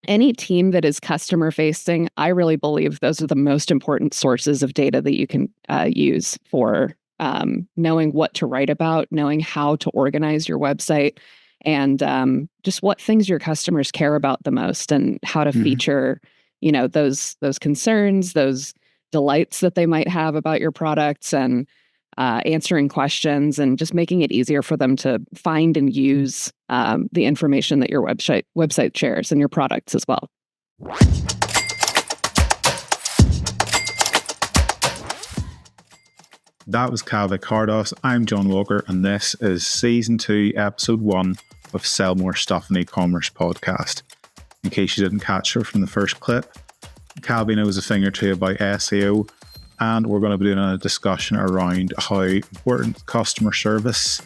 Any team that is customer facing, I really believe those are the most important sources of data that you can use for knowing what to write about, knowing how to organize your website, and just what things your customers care about the most, and how to feature, those concerns, those delights that they might have about your products, and answering questions, and just making it easier for them to find and use the information that your website shares, and your products as well. That was Kavi Kardos. I'm John Walker, and this is Season 2, Episode 1 of Sell More Stuff in E-commerce podcast. In case you didn't catch her from the first clip, Kavi knows a thing or two about SEO, and we're going to be doing a discussion around how important customer service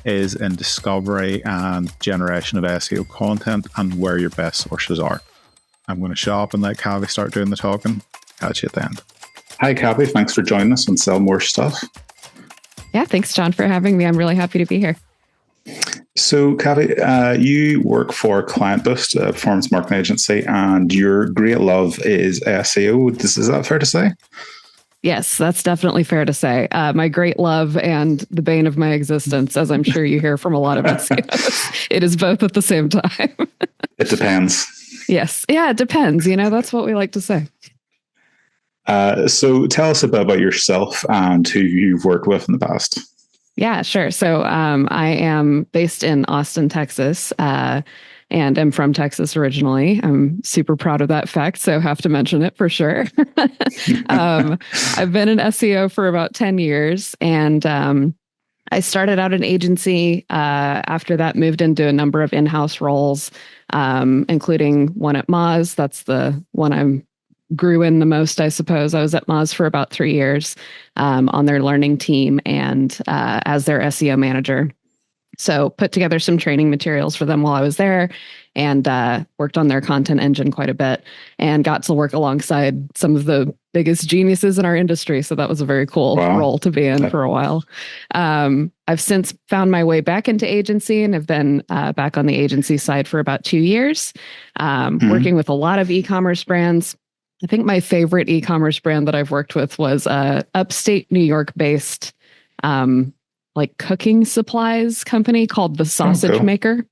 is in discovery and generation of SEO content, and where your best sources are. I'm going to shut up and let Kavi start doing the talking. Catch you at the end. Hi, Kavi. Thanks for joining us on Sell More Stuff. Yeah, thanks, John, for having me. I'm really happy to be here. So, Kavi, you work for KlientBoost, a performance marketing agency, and your great love is SEO. Is that fair to say? Yes, that's definitely fair to say. My great love and the bane of my existence, as I'm sure you hear from a lot of SEOs. It is both at the same time. It depends. Yes. Yeah, it depends. That's what we like to say. So tell us a bit about yourself and who you've worked with in the past. Yeah, sure. So I am based in Austin, Texas, and am from Texas originally. I'm super proud of that fact, so have to mention it for sure. I've been in SEO for about 10 years, and I started out an agency. After that, moved into a number of in-house roles, including one at Moz. That's the one I grew in the most, I suppose. I was at Moz for about 3 years on their learning team and as their SEO manager. So put together some training materials for them while I was there, and worked on their content engine quite a bit, and got to work alongside some of the biggest geniuses in our industry. So that was a very cool role to be in for a while. I've since found my way back into agency, and have been back on the agency side for about 2 years, working with a lot of e-commerce brands. I think my favorite e-commerce brand that I've worked with was upstate New York based cooking supplies company called the Sausage Maker.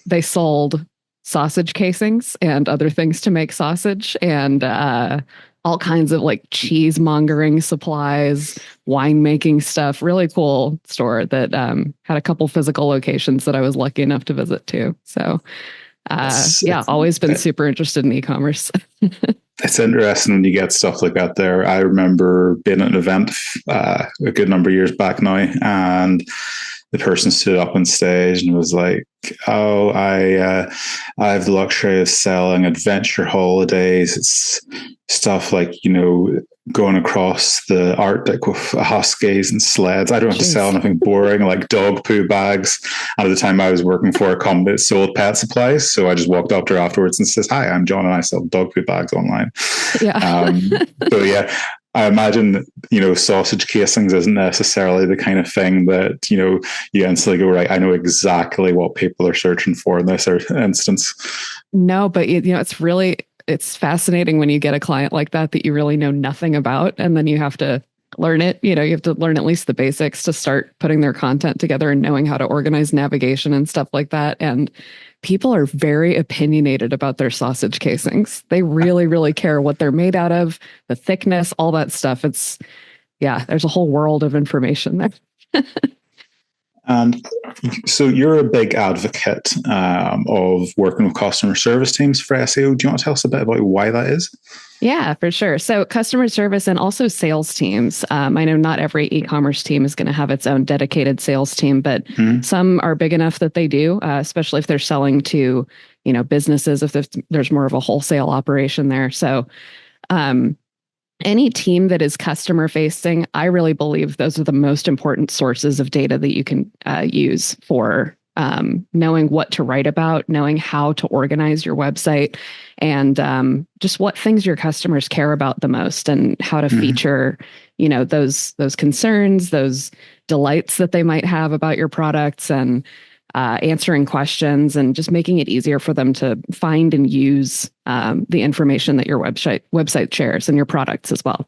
They sold sausage casings and other things to make sausage, and all kinds of cheesemongering supplies, winemaking stuff. Really cool store that had a couple physical locations that I was lucky enough to visit too. So always been super interested in e-commerce. It's interesting when you get stuff like that there. I remember being at an event a good number of years back now, and the person stood up on stage and was like, "Oh, I have the luxury of selling adventure holidays. It's stuff like, going across the Arctic with huskies and sleds. I don't have to sell anything boring like dog poo bags." And at the time I was working for a company that sold pet supplies. So I just walked up to her afterwards and says, "Hi, I'm John and I sell dog poo bags online." Yeah. So yeah, I imagine, sausage casings isn't necessarily the kind of thing that, you instantly go, right, I know exactly what people are searching for in this instance. No, but it's fascinating when you get a client like that you really know nothing about, and then you have to learn it. You have to learn at least the basics to start putting their content together and knowing how to organize navigation and stuff like that. And people are very opinionated about their sausage casings. They really, really care what they're made out of, the thickness, all that stuff. There's a whole world of information there. And so you're a big advocate of working with customer service teams for SEO. Do you want to tell us a bit about why that is? Yeah, for sure. So customer service and also sales teams. I know not every e-commerce team is going to have its own dedicated sales team, but some are big enough that they do, especially if they're selling to, businesses, if there's more of a wholesale operation there. So any team that is customer facing, I really believe those are the most important sources of data that you can use for knowing what to write about, knowing how to organize your website, and just what things your customers care about the most, and how to feature, those concerns, those delights that they might have about your products, and answering questions, and just making it easier for them to find and use the information that your website shares and your products as well.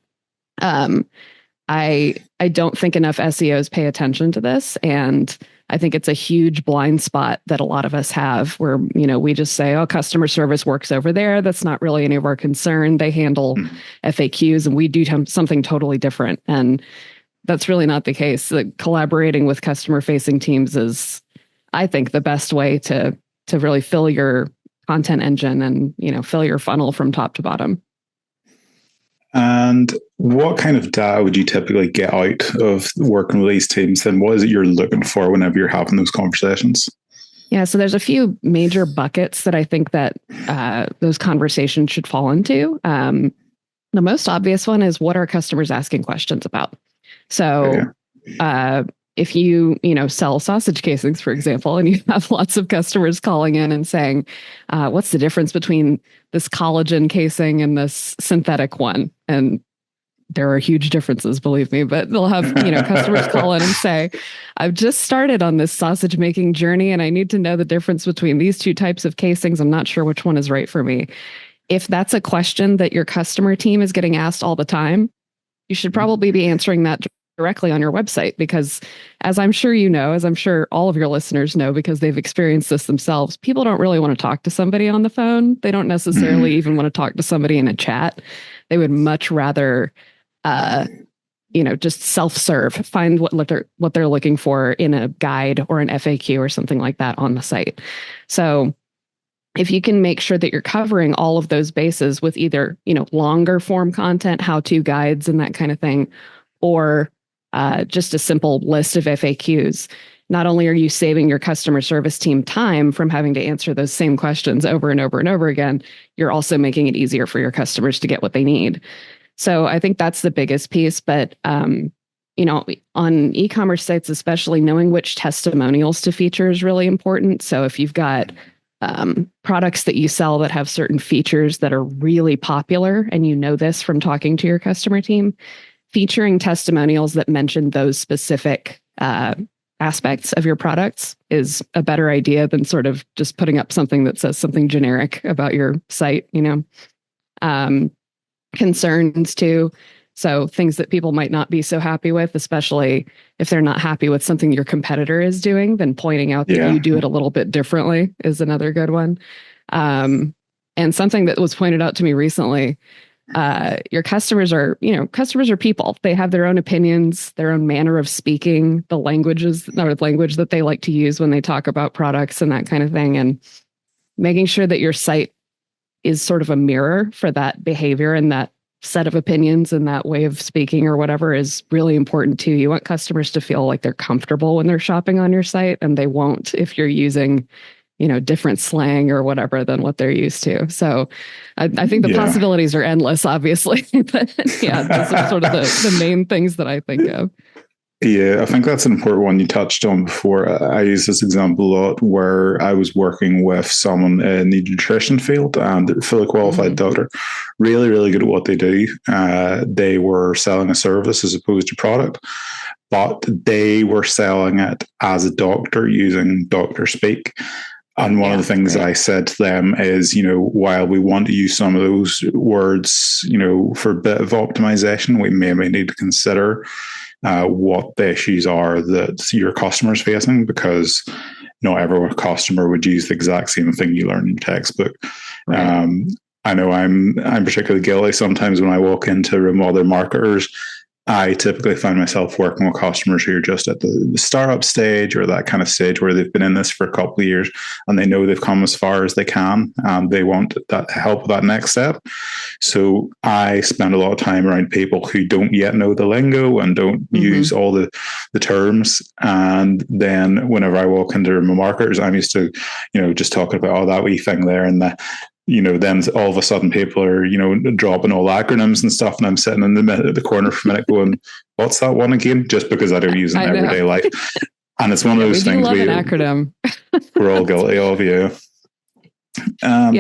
I don't think enough SEOs pay attention to this, and I think it's a huge blind spot that a lot of us have, where we just say, "Oh, customer service works over there. That's not really any of our concern. They handle FAQs, and we do something totally different." And that's really not the case. Collaborating with customer-facing teams is, I think, the best way to really fill your content engine and fill your funnel from top to bottom. And what kind of data would you typically get out of working with these teams? Then what is it you're looking for whenever you're having those conversations? Yeah, so there's a few major buckets that I think that those conversations should fall into. The most obvious one is, what are customers asking questions about? So if you sell sausage casings, for example, and you have lots of customers calling in and saying, what's the difference between this collagen casing and this synthetic one? And there are huge differences, believe me, but they'll have customers call in and say, I've just started on this sausage making journey, and I need to know the difference between these two types of casings. I'm not sure which one is right for me. If that's a question that your customer team is getting asked all the time, you should probably be answering that directly on your website, because as I'm sure as I'm sure all of your listeners know, because they've experienced this themselves, people don't really want to talk to somebody on the phone. They don't necessarily even want to talk to somebody in a chat. They would much rather, just self-serve, find what they're looking for in a guide or an FAQ or something like that on the site. So if you can make sure that you're covering all of those bases with either, longer form content, how-to guides and that kind of thing, or just a simple list of FAQs, not only are you saving your customer service team time from having to answer those same questions over and over and over again, you're also making it easier for your customers to get what they need. So I think that's the biggest piece. But, on e-commerce sites, especially, knowing which testimonials to feature is really important. So if you've got products that you sell that have certain features that are really popular, and this from talking to your customer team, featuring testimonials that mention those specific aspects of your products is a better idea than sort of just putting up something that says something generic about your site, concerns too. So things that people might not be so happy with, especially if they're not happy with something your competitor is doing, then pointing out that you do it a little bit differently is another good one. And something that was pointed out to me recently, your customers are people. They have their own opinions, their own manner of speaking, the language that they like to use when they talk about products and that kind of thing. And making sure that your site is sort of a mirror for that behavior and that set of opinions and that way of speaking or whatever is really important too. You want customers to feel like they're comfortable when they're shopping on your site, and they won't if you're using different slang or whatever than what they're used to. So I think the possibilities are endless, obviously. But yeah, those are sort of the main things that I think of. Yeah, I think that's an important one you touched on before. I use this example a lot where I was working with someone in the nutrition field, and they're a fully qualified doctor, really, really good at what they do. They were selling a service as opposed to product, but they were selling it as a doctor using doctor speak. And one of the things I said to them is, while we want to use some of those words, for a bit of optimization, we may need to consider what the issues are that your customer's facing, because not every customer would use the exact same thing you learn in your textbook. Right. I know I'm particularly guilty sometimes when I walk into a room with other marketers. I typically find myself working with customers who are just at the startup stage or that kind of stage where they've been in this for a couple of years and they know they've come as far as they can and they want that help with that next step. So I spend a lot of time around people who don't yet know the lingo and don't use all the terms. And then whenever I walk into my marketers, I'm used to, just talking about, that wee thing there and that. Then all of a sudden people are, dropping all acronyms and stuff. And I'm sitting in the corner for a minute going, what's that one again? Just because I don't use it in everyday life. And it's one of those things we love an acronym. We're all guilty of, and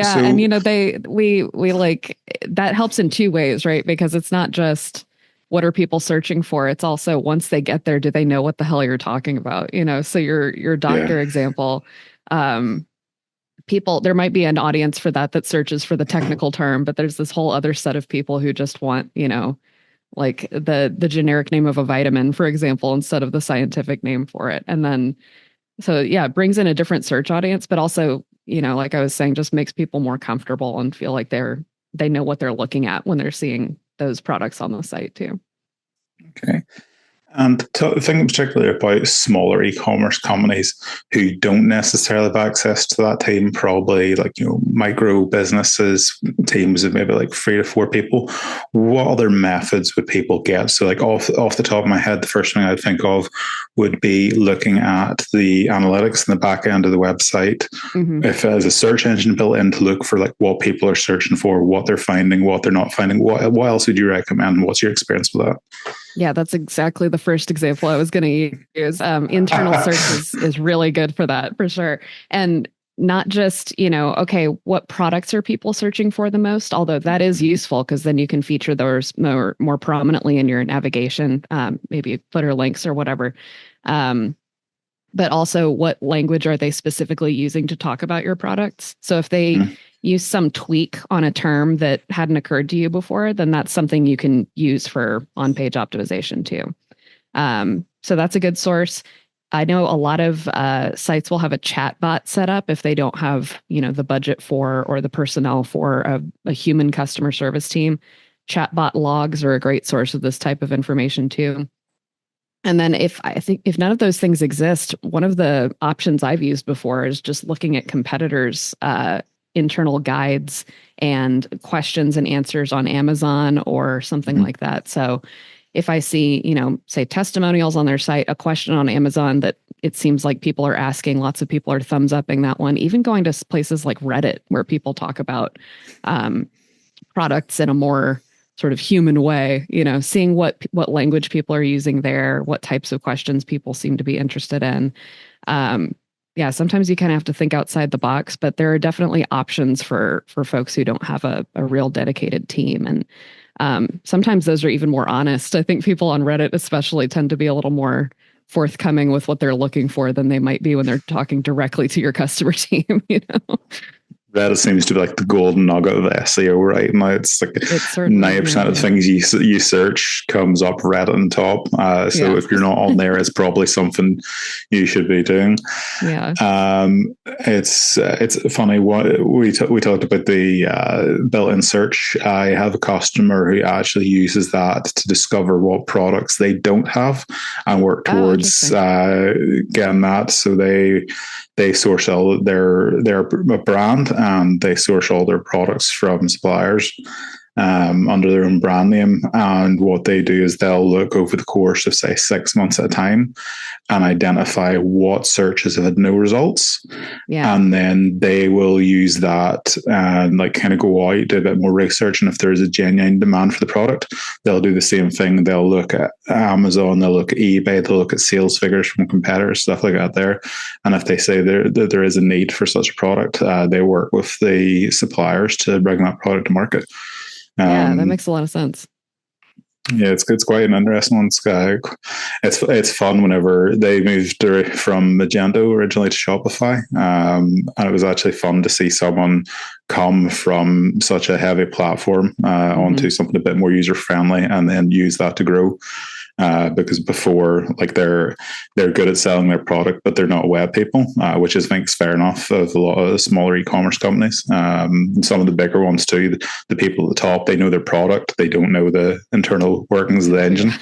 we like, that helps in two ways, right? Because it's not just what are people searching for? It's also, once they get there, do they know what the hell you're talking about? So your doctor example, people, there might be an audience for that searches for the technical term, but there's this whole other set of people who just want, like the generic name of a vitamin, for example, instead of the scientific name for it. And then, so yeah, it brings in a different search audience, but also, like I was saying, just makes people more comfortable and feel like they know what they're looking at when they're seeing those products on the site too. Okay. And thinking particularly about smaller e-commerce companies who don't necessarily have access to that team, probably like, micro businesses, teams of maybe like 3 to 4 people, what other methods would people get? So like off the top of my head, the first thing I'd think of would be looking at the analytics in the back end of the website. Mm-hmm. If there's a search engine built in to look for like what people are searching for, what they're finding, what they're not finding, what else would you recommend? What's your experience with that? Yeah, that's exactly the first example I was going to use. Internal search is really good for that, for sure. And not just, okay, what products are people searching for the most? Although that is useful because then you can feature those more prominently in your navigation, maybe footer links or whatever. But also, what language are they specifically using to talk about your products? So if they use some tweak on a term that hadn't occurred to you before, then that's something you can use for on-page optimization too. So that's a good source. I know a lot of sites will have a chat bot set up if they don't have, the budget for or the personnel for a human customer service team. Chatbot logs are a great source of this type of information too. And then if none of those things exist, one of the options I've used before is just looking at competitors' internal guides and questions and answers on Amazon or something like that. So if I see, say testimonials on their site, a question on Amazon that it seems like people are asking, lots of people are thumbs upping that one, even going to places like Reddit where people talk about products in a more sort of human way, seeing what language people are using there, what types of questions people seem to be interested in. Sometimes you kind of have to think outside the box, but there are definitely options for folks who don't have a real dedicated team. And sometimes those are even more honest. I think people on Reddit especially tend to be a little more forthcoming with what they're looking for than they might be when they're talking directly to your customer team, Reddit seems to be like the golden nugget of SEO right now. It's like 90% of things you search comes up Reddit on top. So if you're not on there, it's probably something you should be doing. Yeah. It's funny. What we talked about the built-in search. I have a customer who actually uses that to discover what products they don't have and work towards getting that. So they source all they're a brand and they source all their products from suppliers under their own brand name. And what they do is they'll look over the course of, say, 6 months at a time and identify what searches have had no results. Yeah. And then they will use that and like kind of go out, do a bit more research. And if there's a genuine demand for the product, they'll do the same thing. They'll look at Amazon, they'll look at eBay, they'll look at sales figures from competitors, stuff like that there. And if they say there is a need for such a product, they work with the suppliers to bring that product to market. Yeah, that makes a lot of sense. Yeah, it's quite an interesting one. It's fun whenever they moved from Magento originally to Shopify, and it was actually fun to see someone come from such a heavy platform onto something a bit more user friendly, and then use that to grow. Because before, like they're good at selling their product, but they're not web people, which I think is fair enough of a lot of smaller e-commerce companies. Some of the bigger ones too, the people at the top, they know their product, they don't know the internal workings of the engine.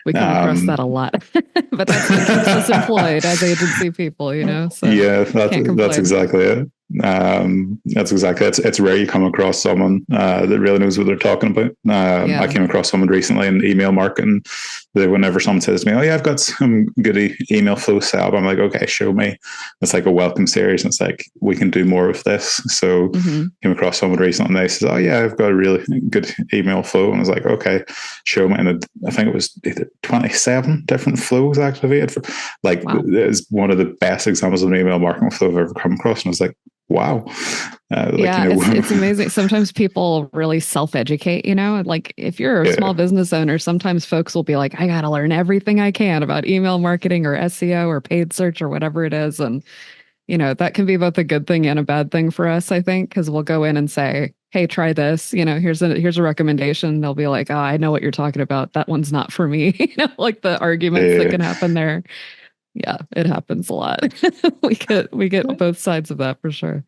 We come across that a lot, but that's what keeps us employed as agency people, So yeah, that's exactly it. That's exactly it. It's rare you come across someone that really knows what they're talking about. I came across someone recently in email marketing that whenever someone says to me, "Oh yeah, I've got some good email flow set up," I'm like, "Okay, show me." It's like a welcome series, and it's like we can do more of this. So came across someone recently, and they says, "Oh yeah, I've got a really good email flow," and I was like, "Okay, show me." And I think it was 27 different flows activated for. Wow. It's one of the best examples of an email marketing flow I've ever come across, and I was like, Wow. Yeah, it's amazing. Sometimes people really self-educate, like if you're a yeah, small business owner, sometimes folks will be like, I got to learn everything I can about email marketing or SEO or paid search or whatever it is. And, that can be both a good thing and a bad thing for us, I think, because we'll go in and say, hey, try this, here's a recommendation. They'll be like, oh, I know what you're talking about. That one's not for me. Like the arguments that yeah. can happen there. Yeah, it happens a lot. we get both sides of that for sure.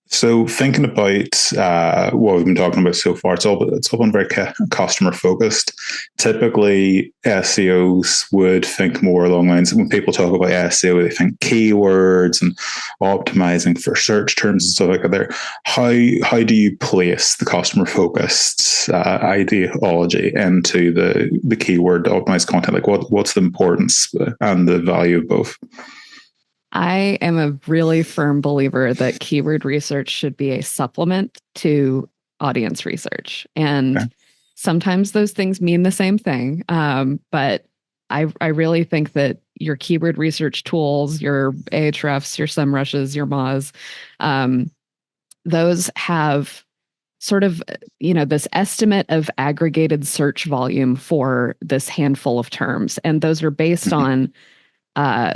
So thinking about what we've been talking about so far, it's all been very customer focused. Typically, SEOs would think more along the lines when people talk about SEO, they think keywords and optimizing for search terms and stuff like that. There, how do you place the customer focused ideology into the keyword optimized content? Like what's the importance and the value of both? I am a really firm believer that keyword research should be a supplement to audience research. And Okay. sometimes those things mean the same thing. But I really think that your keyword research tools, your Ahrefs, your SEMrushes, your Moz, those have sort of, this estimate of aggregated search volume for this handful of terms. And those are based on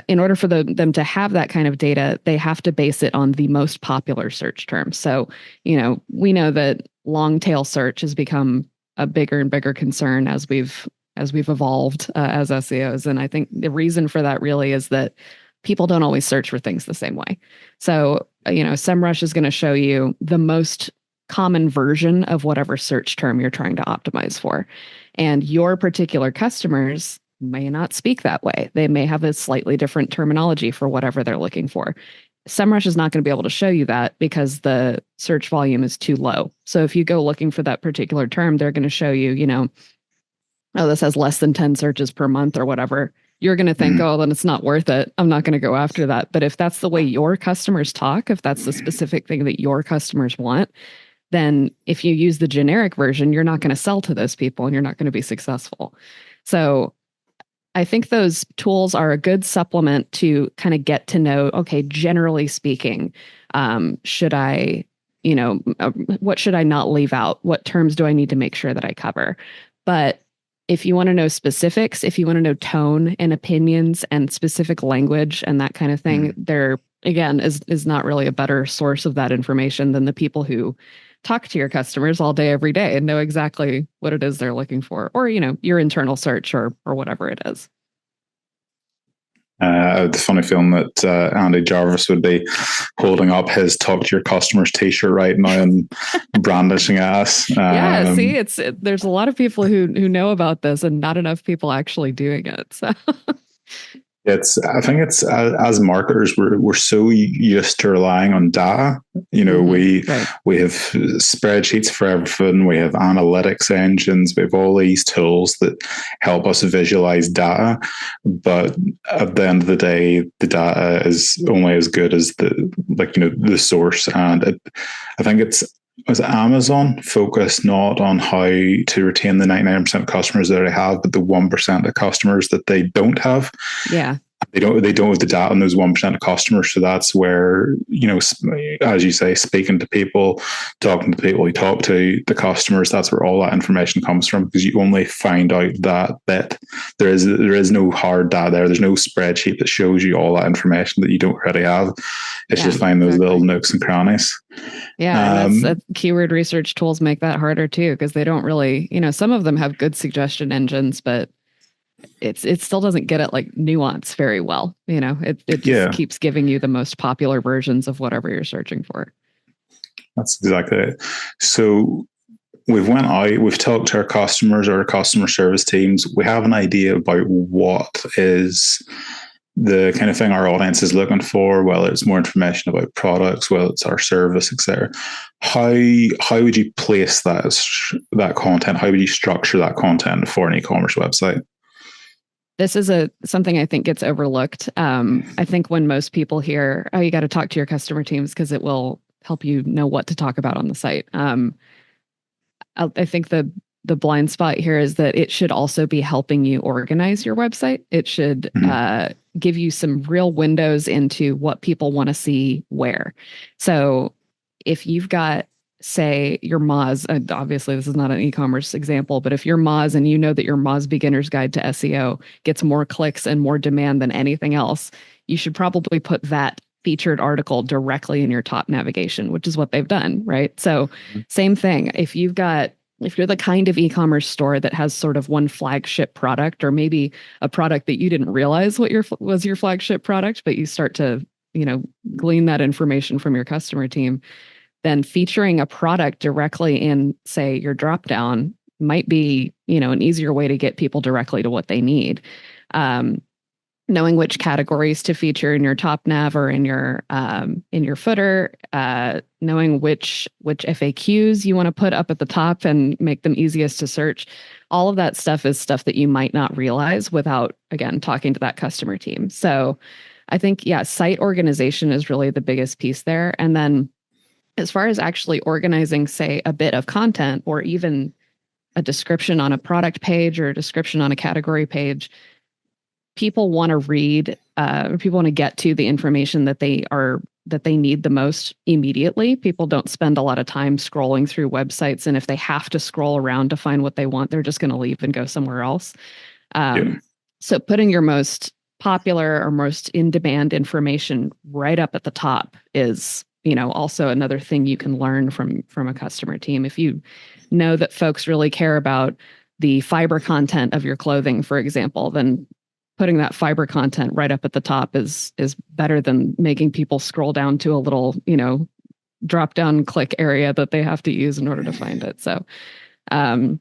in order for them to have that kind of data, they have to base it on the most popular search terms. So, we know that long tail search has become a bigger and bigger concern as we've evolved as SEOs. And I think the reason for that really is that people don't always search for things the same way. So, SEMrush is going to show you the most common version of whatever search term you're trying to optimize for. And your particular customers may not speak that way. They may have a slightly different terminology for whatever they're looking for. SEMrush is not going to be able to show you that because the search volume is too low. So if you go looking for that particular term, they're going to show you, oh, this has less than 10 searches per month or whatever. You're going to think, oh, then it's not worth it. I'm not going to go after that. But if that's the way your customers talk, if that's the specific thing that your customers want, then if you use the generic version, you're not going to sell to those people and you're not going to be successful. So I think those tools are a good supplement to kind of get to know, okay, generally speaking, should I, what should I not leave out? What terms do I need to make sure that I cover? But if you want to know specifics, if you want to know tone and opinions and specific language and that kind of thing, there again is not really a better source of that information than the people who talk to your customers all day, every day and know exactly what it is they're looking for, or, your internal search or whatever it is. The funny feeling that Andy Jarvis would be holding up his "Talk to Your Customers" T-shirt right now and brandishing at us. Yeah, see, there's a lot of people who know about this, and not enough people actually doing it. So. I think it's as marketers, we're so used to relying on data. We have spreadsheets for everything. We have analytics engines. We have all these tools that help us visualize data. But at the end of the day, the data is only as good as the source. And I think it's as Amazon focus not on how to retain the 99% of customers that they have, but the 1% of customers that they don't have. Yeah. They don't have the data on those 1% of customers. So that's where, as you say, speaking to people, talking to people you talk to, the customers, that's where all that information comes from, because you only find out that bit. There is no hard data there. There's no spreadsheet that shows you all that information that you don't already have. It's just find those little nooks and crannies. Yeah, and that's keyword research tools make that harder too, because they don't really, some of them have good suggestion engines, but it still doesn't get at like nuance very well. It just keeps giving you the most popular versions of whatever you're searching for. That's exactly it. So we've went out, we've talked to our customers or our customer service teams. We have an idea about what is the kind of thing our audience is looking for, whether it's more information about products, whether it's our service, etc. How would you place that content? How would you structure that content for an e-commerce website? This is something I think gets overlooked. I think when most people hear, oh, you got to talk to your customer teams because it will help you know what to talk about on the site. I think the the blind spot here is that it should also be helping you organize your website. It should give you some real windows into what people want to see where. So if you've got, say, your Moz, and obviously this is not an e-commerce example, but if your Moz and you know that your Moz Beginner's Guide to SEO gets more clicks and more demand than anything else, you should probably put that featured article directly in your top navigation, which is what they've done, right? So same thing. If you're the kind of e-commerce store that has sort of one flagship product, or maybe a product that you didn't realize was your flagship product, but you start to, glean that information from your customer team, then featuring a product directly in, say, your dropdown might be, an easier way to get people directly to what they need. Knowing which categories to feature in your top nav or in your footer, knowing which FAQs you want to put up at the top and make them easiest to search. All of that stuff is stuff that you might not realize without, again, talking to that customer team. So I think, site organization is really the biggest piece there. And then as far as actually organizing, say, a bit of content or even a description on a product page or a description on a category page, people want to read, people want to get to the information that they need the most immediately. People don't spend a lot of time scrolling through websites, and if they have to scroll around to find what they want, they're just going to leave and go somewhere else. So putting your most popular or most in-demand information right up at the top is, also another thing you can learn from a customer team. If you know that folks really care about the fiber content of your clothing, for example, then putting that fiber content right up at the top is better than making people scroll down to a little, drop down click area that they have to use in order to find it. So, I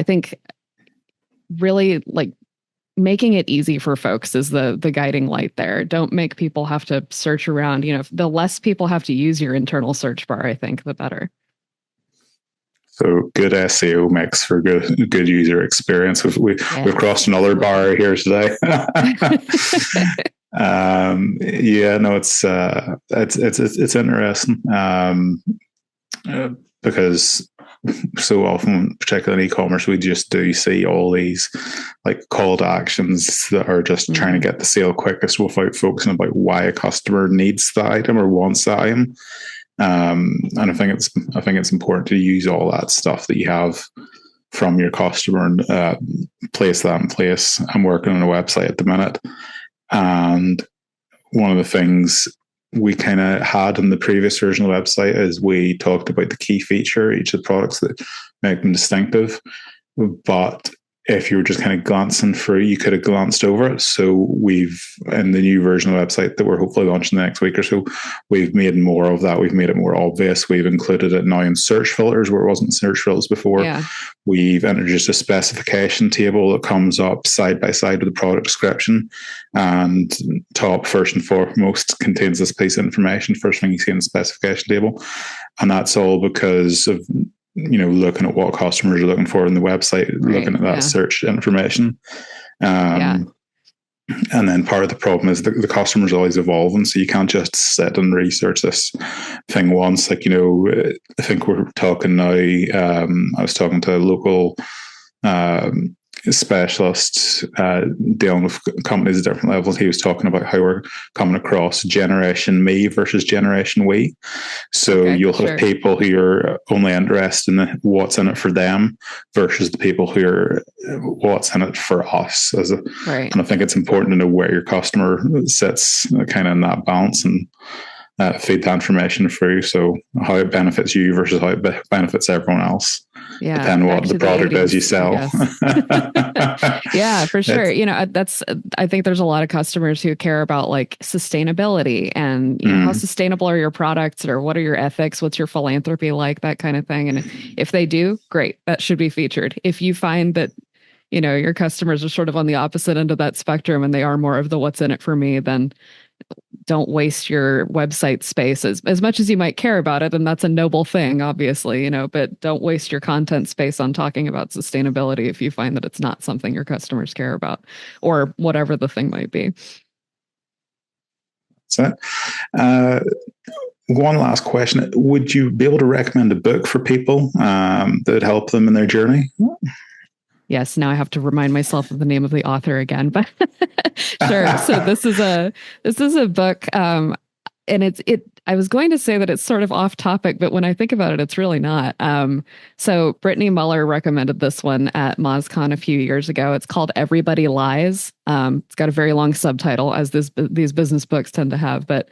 think really making it easy for folks is the guiding light there. Don't make people have to search around. The less people have to use your internal search bar, I think, the better. So good SEO makes for good user experience. We've crossed another bar here today. It's interesting because so often, particularly in e-commerce, we just do see all these call to actions that are just trying to get the sale quickest without focusing about why a customer needs the item or wants the item. And I think it's important to use all that stuff that you have from your customer and place that in place. I'm working on a website at the minute, and one of the things we kind of had in the previous version of the website is we talked about the key feature, each of the products that make them distinctive. But if you were just kind of glancing through, you could have glanced over it. So we've, in the new version of the website that we're hopefully launching the next week or so, we've made more of that. We've made it more obvious. We've included it now in search filters where it wasn't search filters before. Yeah. We've introduced a specification table that comes up side by side with the product description, and top, first and foremost, contains this piece of information. First thing you see in the specification table. And that's all because of looking at what customers are looking for in the website, looking at that search information. And then part of the problem is the customer's always evolving. So you can't just sit and research this thing once. I think we're talking now, I was talking to a local specialist dealing with companies at different levels. He was talking about how we're coming across Generation Me versus Generation We. So you'll have people who are only interested in what's in it for them versus the people who are what's in it for us. And I think it's important to know where your customer sits kind of in that balance and feed that information through. So how it benefits you versus how it benefits everyone else. Yeah, depending on what the product is you sell. Yeah, for sure. I think there's a lot of customers who care about sustainability and how sustainable are your products, or what are your ethics, what's your philanthropy like, that kind of thing. And if they do, great, that should be featured. If you find that your customers are sort of on the opposite end of that spectrum and they are more of the what's in it for me, then don't waste your website space as much as you might care about it. And that's a noble thing, obviously, but don't waste your content space on talking about sustainability if you find that it's not something your customers care about, or whatever the thing might be. That's it. One last question. Would you be able to recommend a book for people that would help them in their journey? Yes, now I have to remind myself of the name of the author again, but sure. So this is a book, and I was going to say that it's sort of off topic, but when I think about it, it's really not. So Brittany Muller recommended this one at MozCon a few years ago. It's called Everybody Lies. It's got a very long subtitle, as these business books tend to have, but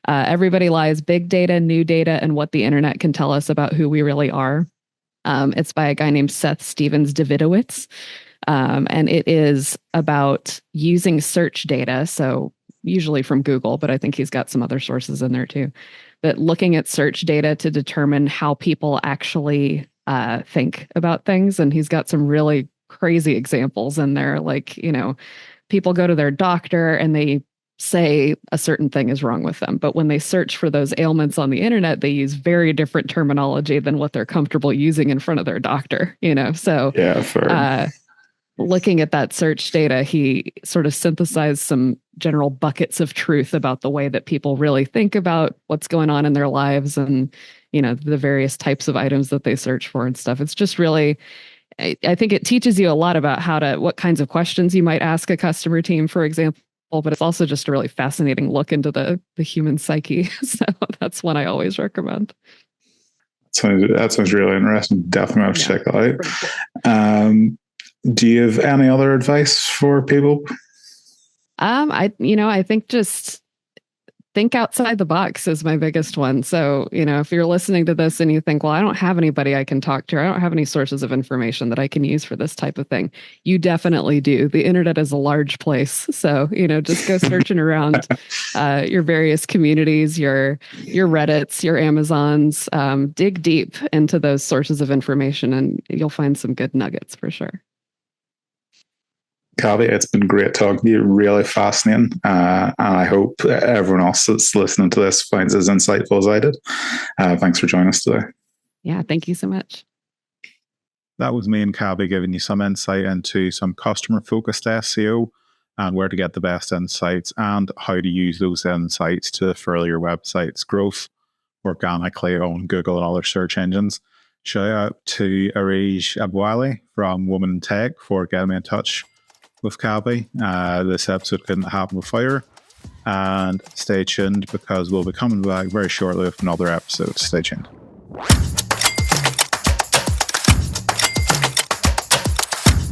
Everybody Lies: Big Data, New Data, and What the Internet Can Tell Us About Who We Really Are. It's by a guy named Seth Stevens-Davidowitz. And it is about using search data. So usually from Google, but I think he's got some other sources in there too. But looking at search data to determine how people actually think about things. And he's got some really crazy examples in there. Like, people go to their doctor and they say a certain thing is wrong with them. But when they search for those ailments on the internet, they use very different terminology than what they're comfortable using in front of their doctor, So yeah, looking at that search data, he sort of synthesized some general buckets of truth about the way that people really think about what's going on in their lives and, the various types of items that they search for and stuff. It's just really, I think it teaches you a lot about what kinds of questions you might ask a customer team, for example. But it's also just a really fascinating look into the human psyche. So that's one I always recommend. That sounds really interesting. Definitely have to check that out. Do you have any other advice for people? I think just think outside the box is my biggest one. So, if you're listening to this and you think, well, I don't have anybody I can talk to, I don't have any sources of information that I can use for this type of thing. You definitely do. The internet is a large place. So, just go searching around your various communities, your Reddits, your Amazons, dig deep into those sources of information and you'll find some good nuggets for sure. Kavi, it's been great talking to you. Really fascinating. And I hope everyone else that's listening to this finds as insightful as I did. Thanks for joining us today. Yeah, thank you so much. That was me and Kavi giving you some insight into some customer-focused SEO and where to get the best insights and how to use those insights to further your website's growth organically on Google and other search engines. Shout out to Arij Abwali from Woman in Tech for getting me in touch with Kavi. This episode couldn't happen without her. And stay tuned because we'll be coming back very shortly with another episode. Stay tuned.